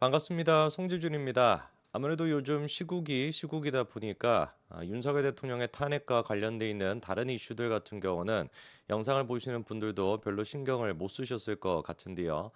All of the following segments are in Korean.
반갑습니다. 송지준입니다. 아무래도 요즘 시국이다 보니까 윤석열 대통령의 탄핵과 관련돼 있는 다른 이슈들 같은 경우는 영상을 보시는 분들도 별로 신경을 못 쓰셨을 것 같은데요.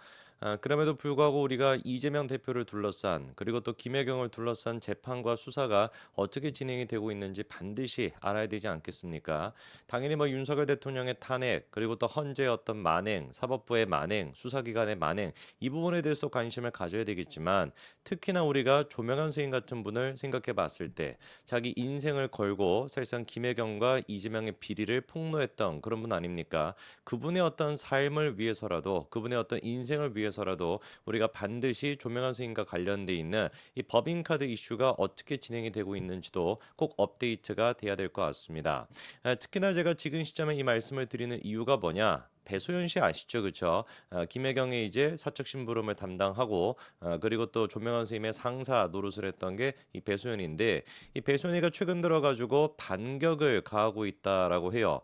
그럼에도 불구하고 우리가 이재명 대표를 둘러싼 그리고 또 김혜경을 둘러싼 재판과 수사가 어떻게 진행이 되고 있는지 반드시 알아야 되지 않겠습니까? 당연히 뭐 윤석열 대통령의 탄핵 그리고 또 헌재 어떤 만행, 사법부의 만행, 수사기관의 만행 이 부분에 대해서 관심을 가져야 되겠지만 특히나 우리가 조명현 선생님 같은 분을 생각해 봤을 때 자기 인생을 걸고 사실상 김혜경과 이재명의 비리를 폭로했던 그런 분 아닙니까? 그분의 어떤 삶을 위해서라도 그분의 어떤 인생을 위해서라도 우리가 반드시 조명현 선생님과 관련돼 있는 이 법인카드 이슈가 어떻게 진행이 되고 있는지도 꼭 업데이트가 돼야 될 것 같습니다. 특히나 제가 지금 시점에 이 말씀을 드리는 이유가 뭐냐? 배소연 씨 아시죠, 그렇죠? 김혜경의 이제 사적 심부름을 담당하고 그리고 또 조명현 선생님의 상사 노릇을 했던 게 이 배소연인데 이 배소연이가 최근 들어가지고 반격을 가하고 있다라고 해요.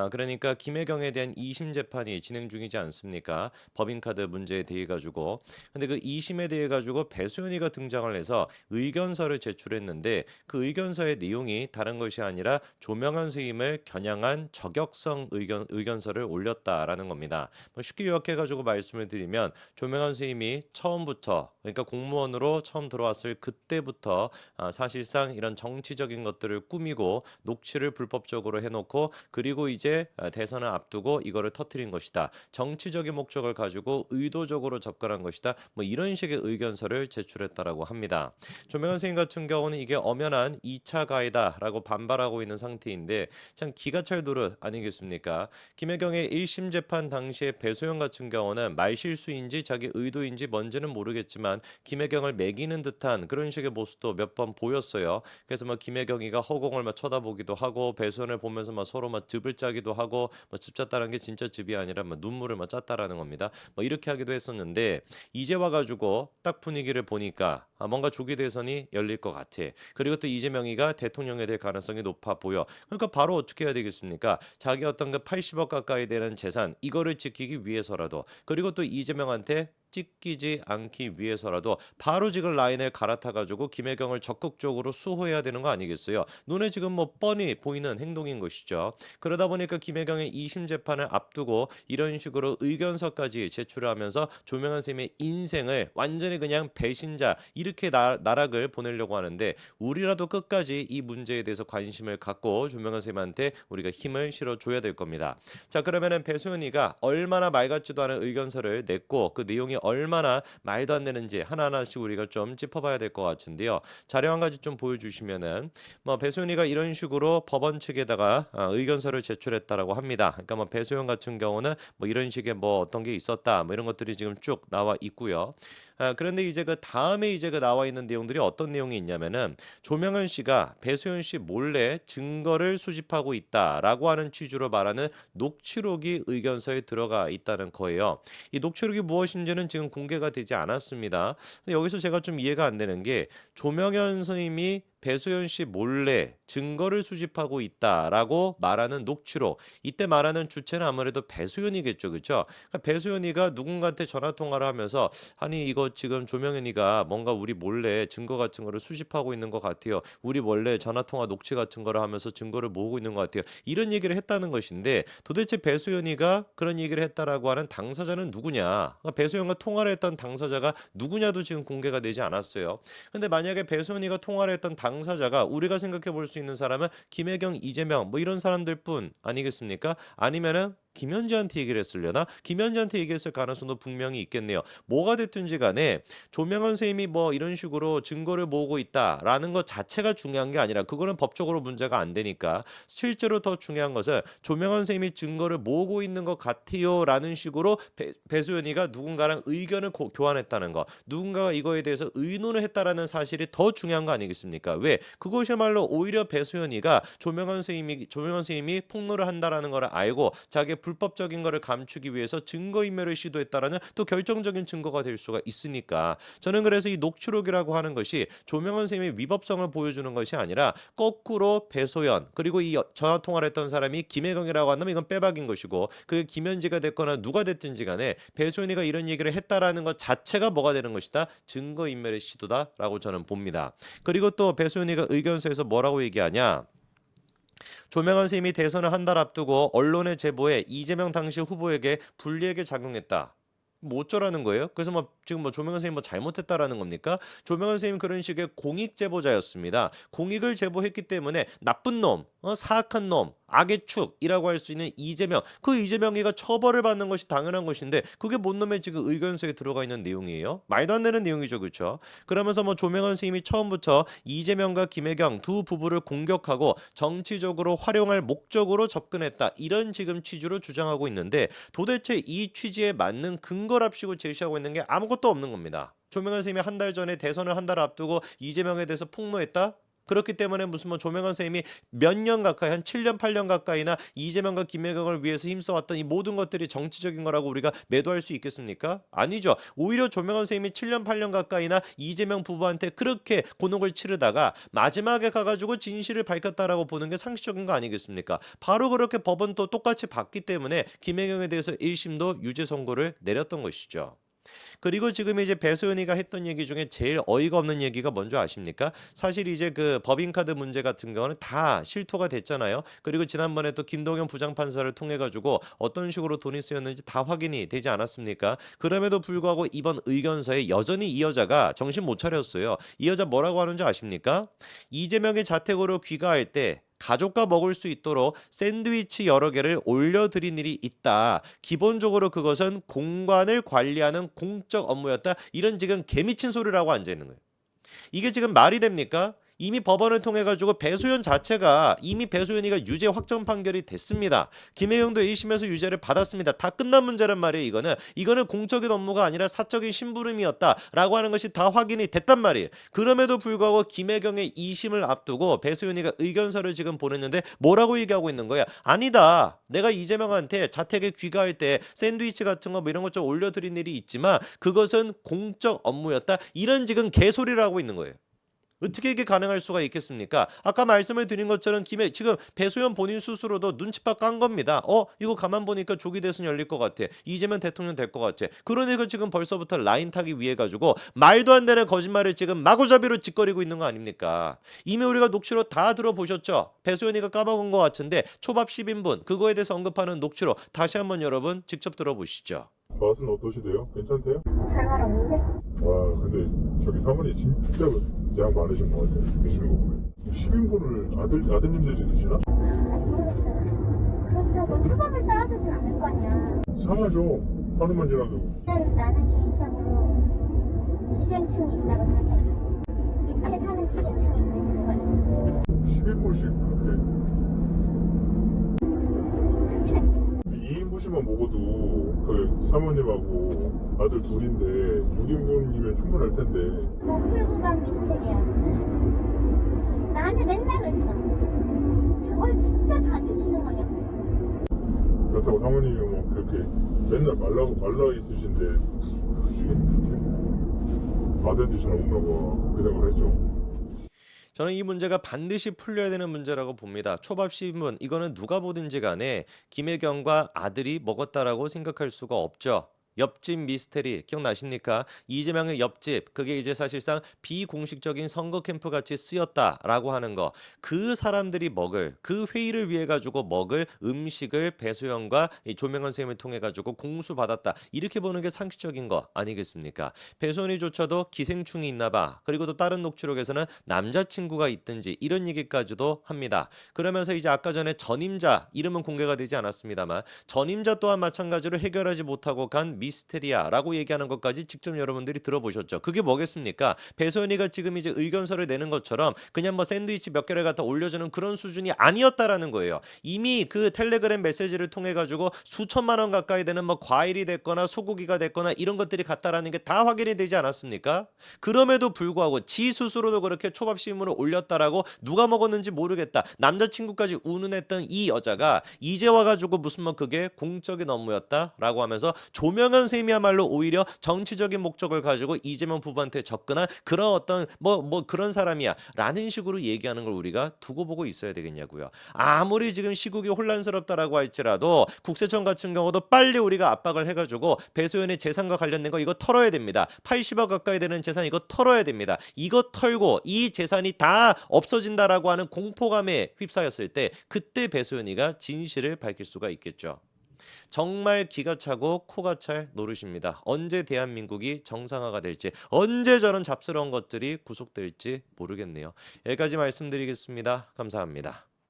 그러니까 김혜경에 대한 2심 재판이 진행 중이지 않습니까? 법인카드 문제에 대해 가지고 근데 그 2심에 대해 가지고 배소연이가 등장을 해서 의견서를 제출했는데 그 의견서의 내용이 다른 것이 아니라 조명현 선생님을 겨냥한 저격성 의견서를 올렸다라는 겁니다. 뭐 쉽게 요약해 가지고 말씀을 드리면 조명현 선생님이 처음부터 그러니까 공무원으로 처음 들어왔을 그때부터 사실상 이런 정치적인 것들을 꾸미고 녹취를 불법적으로 해놓고 그리고 이제 대선을 앞두고 이거를 터뜨린 것이다. 정치적인 목적을 가지고 의도적으로 접근한 것이다. 뭐 이런 식의 의견서를 제출했다라고 합니다. 조명현 선생님 같은 경우는 이게 엄연한 2차 가해다라고 반발하고 있는 상태인데 참 기가 찰 노릇 아니겠습니까? 김혜경의 1심 재판 당시에 배소영 같은 경우는 말실수인지 자기 의도인지 뭔지는 모르겠지만 김혜경을 매기는 듯한 그런 식의 모습도 몇 번 보였어요. 그래서 뭐 김혜경이가 허공을 막 쳐다보기도 하고 배소연을 보면서 막 서로 막 즙을 짜기도 하고 뭐 즙 짰다는 게 진짜 즙이 아니라 뭐 눈물을 막 짰다라는 겁니다. 뭐 이렇게 하기도 했었는데 이제 와가지고 딱 분위기를 보니까 뭔가 조기 대선이 열릴 것 같아. 그리고 또 이재명이가 대통령이 될 가능성이 높아 보여. 그러니까 바로 어떻게 해야 되겠습니까? 자기 어떤 그 80억 가까이 되는 재산 이거를 지키기 위해서라도 그리고 또 이재명한테 찢기지 않기 위해서라도 바로 지금 라인을 갈아타 가지고 김혜경을 적극적으로 수호해야 되는 거 아니겠어요? 눈에 지금 뭐 뻔히 보이는 행동인 것이죠. 그러다 보니까 김혜경의 2심 재판을 앞두고 이런 식으로 의견서까지 제출하면서 조명현 쌤의 인생을 완전히 그냥 배신자 이렇게 나락을 보내려고 하는데 우리라도 끝까지 이 문제에 대해서 관심을 갖고 조명현 쌤한테 우리가 힘을 실어줘야 될 겁니다. 자 그러면은 배소연이가 얼마나 말 같지도 않은 의견서를 냈고 그 내용이 얼마나 말도 안 되는지 하나하나씩 우리가 좀 짚어봐야 될 것 같은데요. 자료 한 가지 좀 보여주시면은 뭐 배소연이가 이런 식으로 법원 측에다가 의견서를 제출했다라고 합니다. 그러니까 뭐 배소연 같은 경우는 뭐 이런 식의 뭐 어떤 게 있었다 뭐 이런 것들이 지금 쭉 나와 있고요. 그런데 이제 그 다음에 이제 그 나와 있는 내용들이 어떤 내용이 있냐면은 조명현 씨가 배소연 씨 몰래 증거를 수집하고 있다라고 하는 취지로 말하는 녹취록이 의견서에 들어가 있다는 거예요. 이 녹취록이 무엇인지는 지금 공개가 되지 않았습니다. 근데 여기서 제가 좀 이해가 안 되는 게 조명현 선생님이 배소연 씨 몰래 증거를 수집하고 있다라고 말하는 녹취록. 이때 말하는 주체는 아무래도 배소연이겠죠. 그렇죠? 그러니까 배소연이가 누군가한테 전화 통화를 하면서 아니 이거 지금 조명현이가 뭔가 우리 몰래 증거 같은 거를 수집하고 있는 것 같아요. 우리 몰래 전화 통화 녹취 같은 거를 하면서 증거를 모으고 있는 것 같아요. 이런 얘기를 했다는 것인데 도대체 배소연이가 그런 얘기를 했다라고 하는 당사자는 누구냐? 그러니까 배소연과 통화를 했던 당사자가 누구냐도 지금 공개가 되지 않았어요. 근데 만약에 배소연이가 통화를 했던 당사자가 우리가 생각해 볼 수 있는 사람은 김혜경, 이재명 뭐 이런 사람들뿐 아니겠습니까? 아니면은 김현지한테 얘기를 했으려나? 김현지한테 얘기했을 가능성도 분명히 있겠네요. 뭐가 됐든지 간에 조명현 선생님이 뭐 이런 식으로 증거를 모으고 있다라는 것 자체가 중요한 게 아니라 그거는 법적으로 문제가 안 되니까 실제로 더 중요한 것은 조명현 선생님이 증거를 모으고 있는 것 같아요라는 식으로 배소연이가 누군가랑 의견을 교환했다는 거 누군가가 이거에 대해서 의논을 했다라는 사실이 더 중요한 거 아니겠습니까? 왜? 그것이야말로 오히려 배소연이가 조명현 선생님이 폭로를 한다라는 걸 알고 자기 불법적인 거를 감추기 위해서 증거인멸을 시도했다라는 또 결정적인 증거가 될 수가 있으니까 저는 그래서 이 녹취록이라고 하는 것이 조명원 선생님의 위법성을 보여주는 것이 아니라 거꾸로 배소연 그리고 이 전화 통화를 했던 사람이 김혜경이라고 한다면 이건 빼박인 것이고 그게 김현지가 됐거나 누가 됐든지 간에 배소연이가 이런 얘기를 했다라는 것 자체가 뭐가 되는 것이다? 증거인멸의 시도다라고 저는 봅니다. 그리고 또 배소연이가 의견서에서 뭐라고 얘기하냐? 조명원 선생님이 대선을 한 달 앞두고 언론의 제보에 이재명 당시 후보에게 불리하게 작용했다. 뭐 어쩌라는 거예요? 그래서 뭐 지금 뭐 조명원 선생님 뭐 잘못했다라는 겁니까? 조명원 선생님 그런 식의 공익 제보자였습니다. 공익을 제보했기 때문에 나쁜 놈, 사악한 놈, 악의 축이라고 할 수 있는 이재명, 그 이재명이가 처벌을 받는 것이 당연한 것인데 그게 뭔 놈의 지금 의견서에 들어가 있는 내용이에요? 말도 안 되는 내용이죠, 그렇죠? 그러면서 뭐 조명원 선생님이 처음부터 이재명과 김혜경 두 부부를 공격하고 정치적으로 활용할 목적으로 접근했다 이런 지금 취지로 주장하고 있는데 도대체 이 취지에 맞는 근거랍시고 제시하고 있는 게 아무것도 없는 겁니다. 조명원 선생님이 한 달 전에 대선을 한 달 앞두고 이재명에 대해서 폭로했다? 그렇기 때문에 무슨 뭐 조명원 선생님이 몇 년 가까이 한 7년 8년 가까이나 이재명과 김혜경을 위해서 힘써왔던 이 모든 것들이 정치적인 거라고 우리가 매도할 수 있겠습니까? 아니죠. 오히려 조명원 선생님이 7년 8년 가까이나 이재명 부부한테 그렇게 곤혹을 치르다가 마지막에 가가지고 진실을 밝혔다라고 보는 게 상식적인 거 아니겠습니까? 바로 그렇게 법은 또 똑같이 봤기 때문에 김혜경에 대해서 1심도 유죄 선고를 내렸던 것이죠. 그리고 지금 이제 배소연이가 했던 얘기 중에 제일 어이가 없는 얘기가 뭔지 아십니까? 사실 이제 그 법인카드 문제 같은 경우는 다 실토가 됐잖아요. 그리고 지난번에 또 김동연 부장판사를 통해 가지고 어떤 식으로 돈이 쓰였는지 다 확인이 되지 않았습니까? 그럼에도 불구하고 이번 의견서에 여전히 이 여자가 정신 못 차렸어요. 이 여자 뭐라고 하는지 아십니까? 이재명의 자택으로 귀가할 때 가족과 먹을 수 있도록 샌드위치 여러 개를 올려드린 일이 있다. 기본적으로 그것은 공간을 관리하는 공적 업무였다. 이런 지금 개미친 소리라고 앉아 있는 거예요. 이게 지금 말이 됩니까? 이미 법원을 통해 가지고 배소연 자체가 이미 배소연이가 유죄 확정 판결이 됐습니다. 김혜경도 1심에서 유죄를 받았습니다. 다 끝난 문제란 말이에요. 이거는 공적인 업무가 아니라 사적인 심부름이었다라고 하는 것이 다 확인이 됐단 말이에요. 그럼에도 불구하고 김혜경의 2심을 앞두고 배소연이가 의견서를 지금 보냈는데 뭐라고 얘기하고 있는 거야? 아니다. 내가 이재명한테 자택에 귀가할 때 샌드위치 같은 거 뭐 이런 것 좀 올려드린 일이 있지만 그것은 공적 업무였다. 이런 지금 개소리를 하고 있는 거예요. 어떻게 이게 가능할 수가 있겠습니까? 아까 말씀을 드린 것처럼 지금 배소연 본인 스스로도 눈치밥 깐 겁니다. 이거 가만 보니까 조기 대선 열릴 것 같아. 이재명 대통령 될 것 같아. 그러니까 지금 벌써부터 라인 타기 위해 가지고 말도 안 되는 거짓말을 지금 마구잡이로 짓거리고 있는 거 아닙니까? 이미 우리가 녹취록 다 들어보셨죠? 배소연이가 까먹은 것 같은데 초밥 10인분 그거에 대해서 언급하는 녹취록 다시 한번 여러분 직접 들어보시죠. 맛은 어떠시대요? 괜찮대요? 별말 없는데? 와 근데 저기 사모님 진짜 양 많으신 것 같아요 드시는 거 보면 10인분을 아드님들이 드시나? 모르겠어요. 그렇다고 초밥을 쌓아주진 않을 거 아니야. 상하죠 하루만 지나도 나는 개인적으로 기생충이 있다고 생각해. 밑에 사는 기생충이 있는 경우가 있어. 11분씩 그렇게 그렇지 않니? 2인분씩만 먹어도 그 사모님하고 아들 둘인데 6인분이면 충분할 텐데 뭐 풀구간 미스테리야. 나한테 맨날 그랬어. 저걸 진짜 다 드시는 거냐고. 그렇다고 사모님이 뭐 그렇게 맨날 말라 있으신데 굳이 아들 드시나 먹나 그 생각을 했죠. 저는 이 문제가 반드시 풀려야 되는 문제라고 봅니다. 초밥 10인분 이거는 누가 보든지 간에 김혜경과 아들이 먹었다라고 생각할 수가 없죠. 옆집 미스테리 기억나십니까? 이재명의 옆집 그게 이제 사실상 비공식적인 선거 캠프 같이 쓰였다라고 하는 거. 그 사람들이 먹을 그 회의를 위해 가지고 먹을 음식을 배소연과 이 조명원 선생님을 통해 가지고 공수받았다. 이렇게 보는 게 상식적인 거 아니겠습니까? 배소연이조차도 기생충이 있나 봐. 그리고 또 다른 녹취록에서는 남자친구가 있든지 이런 얘기까지도 합니다. 그러면서 이제 아까 전에 전임자 이름은 공개가 되지 않았습니다만 전임자 또한 마찬가지로 해결하지 못하고 간 미스테리아라고 얘기하는 것까지 직접 여러분들이 들어보셨죠. 그게 뭐겠습니까? 배소연이가 지금 이제 의견서를 내는 것처럼 그냥 뭐 샌드위치 몇 개를 갖다 올려주는 그런 수준이 아니었다라는 거예요. 이미 그 텔레그램 메시지를 통해 가지고 수천만 원 가까이 되는 뭐 과일이 됐거나 소고기가 됐거나 이런 것들이 갔다라는 게 다 확인이 되지 않았습니까? 그럼에도 불구하고 지 스스로도 그렇게 초밥 시음으로 올렸다라고 누가 먹었는지 모르겠다. 남자친구까지 운운했던 이 여자가 이제 와가지고 무슨 뭐 그게 공적인 업무였다라고 하면서 조명현 쌤이야말로 오히려 정치적인 목적을 가지고 이재명 부부한테 접근한 그런 어떤 뭐 그런 사람이야라는 식으로 얘기하는 걸 우리가 두고 보고 있어야 되겠냐고요. 아무리 지금 시국이 혼란스럽다라고 할지라도 국세청 같은 경우도 빨리 우리가 압박을 해가지고 배소연의 재산과 관련된 거 이거 털어야 됩니다. 80억 가까이 되는 재산 이거 털어야 됩니다. 이거 털고 이 재산이 다 없어진다라고 하는 공포감에 휩싸였을 때 그때 배소연이가 진실을 밝힐 수가 있겠죠. 정말 기가 차고 코가 찰 노릇입니다. 언제 대한민국이 정상화가 될지, 언제 저런 잡스러운 것들이 구속될지 모르겠네요. 여기까지 말씀드리겠습니다. 감사합니다.